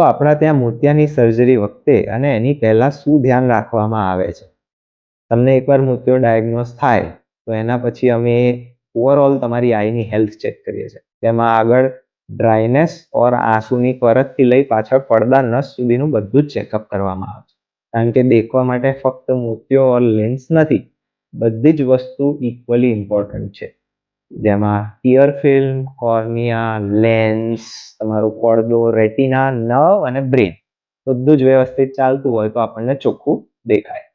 આપણા ત્યાં મોતિયાની સર્જરી વખતે અને એની પહેલા શું ધ્યાન રાખવામાં આવે છે? તમને એકવાર મોતિયો ડાયગ્નોઝ થાય તો એના પછી અમે ઓવરઓલ તમારી આઈની હેલ્થ ચેક કરીએ છીએ. તેમાં આગળ ડ્રાયનેસ ઓર આંસુની પરતથી લઈ પાછળ પડદા નસ સુધીનું બધું જ ચેકઅપ કરવામાં આવે છે. કારણ કે દેખવા માટે ફક્ત મોતિયો ઓર લેન્સ નથી, બધી જ વસ્તુ ઇક્વલી ઇમ્પોર્ટન્ટ છે. જેમાં ટીયર ફિલ્મ, કોર્નિયા, લેન્સ, તમારો પડદો, રેટિના, નર્વ અને બ્રેન બધું જ વ્યવસ્થિત ચાલતું હોય તો આપણને ચોખ્ખું દેખાય.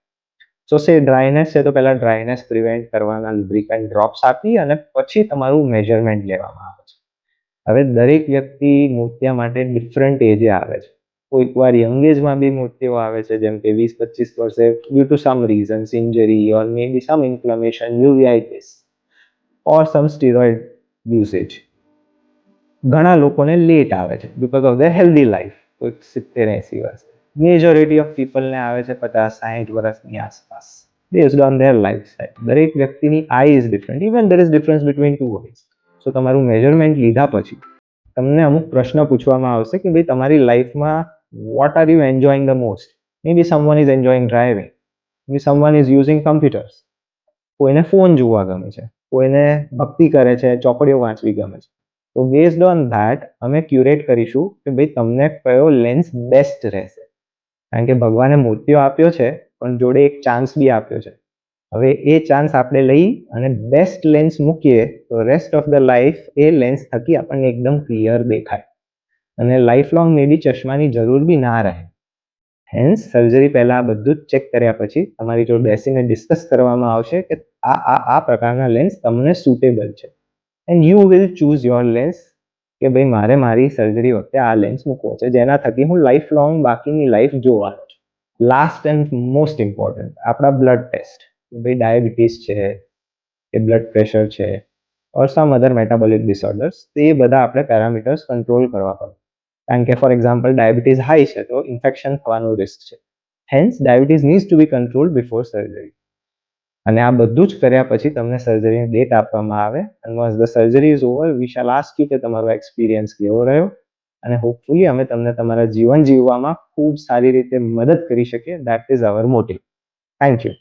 ડ્રાયનેસ છે તો પહેલા ડ્રાયનેસ પ્રિવેન્ટ કરવાના લુબ્રિકન્ટ ડ્રોપ્સ આપી અને પછી તમારું મેજરમેન્ટ લેવામાં આવે છે. હવે દરેક વ્યક્તિ મોતિયા માટે ડિફરન્ટ એજે આવે છે. કોઈક વાર યંગ એજમાં બી મોતિયો આવે છે, જેમ કે 20-25 વર્ષે due to some reasons, injury or may be some inflammation, uveitis or some steroid usage. ઘણા લોકોને લેટ આવે છે because of the healthy life, કોઈક 70-80 વર્ષ. મેજોરિટી ઓફ પીપલને આવે છે 50-60 વર્ષની આસપાસ, based on their lifestyle. દરેક વ્યક્તિની eye is different, even there is difference between two eyes. તમારું મેજરમેન્ટ લીધા પછી તમને અમુક પ્રશ્ન પૂછવામાં આવશે કે ભાઈ તમારી લાઈફમાં what are you enjoying the most. Maybe someone is enjoying driving, may someone is using computers, કોઈને ફોન જોવા ગમે છે, કોઈને ભક્તિ કરે છે, ચોપડીઓ વાંચવી ગમે છે. તો બેઝડ ઓન ધેટ અમે ક્યુરેટ કરીશું કે ભાઈ તમને કયો લેન્સ બેસ્ટ રહેશે. કારણ કે ભગવાને મોતિયો આપ્યો છે પણ જોડે એક ચાન્સ બી આપ્યો છે. હવે એ ચાન્સ આપણે લઈ અને બેસ્ટ લેન્સ મૂકીએ તો rest of the life A lens થકી આપણને એકદમ ક્લિયર દેખાય અને લાઈફ લોંગ મે બી ચશ્માની જરૂર બી ના રહે. હેન્સ સર્જરી પહેલા બધું જ ચેક કર્યા પછી તમારી જોડે બેસીને ડિસ્કસ કરવામાં આવશે કે આ પ્રકારના લેન્સ તમને સુટેબલ છે and you will choose your lens કે ભાઈ મારે મારી સર્જરી વખતે આ લેન્સ મૂકવો છે, જેના થકી હું લાઈફ લોંગ બાકીની લાઈફ જોવાનો છું. લાસ્ટ એન્ડ મોસ્ટ ઇમ્પોર્ટન્ટ, આપણા બ્લડ ટેસ્ટ. ભાઈ ડાયાબિટીસ છે કે બ્લડ પ્રેશર છે ઓર સમ અધર મેટાબોલિક ડિસઓર્ડર્સ, તે બધા આપણે પેરામીટર્સ કંટ્રોલ કરવા પડે. કારણ કે ફોર એક્ઝામ્પલ ડાયાબિટીસ હાઈ છે તો ઇન્ફેક્શન થવાનું રિસ્ક છે. Hence diabetes needs to be controlled before surgery. અને આ બધું જ કર્યા પછી તમને સર્જરીની ડેટ આપવામાં આવે and once the surgery is over we shall ask you કે તમારો એક્સપિરિયન્સ કેવો રહ્યો અને હોપફુલી અમે તમને તમારા જીવન જીવવામાં ખૂબ સારી રીતે મદદ કરી શકીએ. That is our motive. Thank you.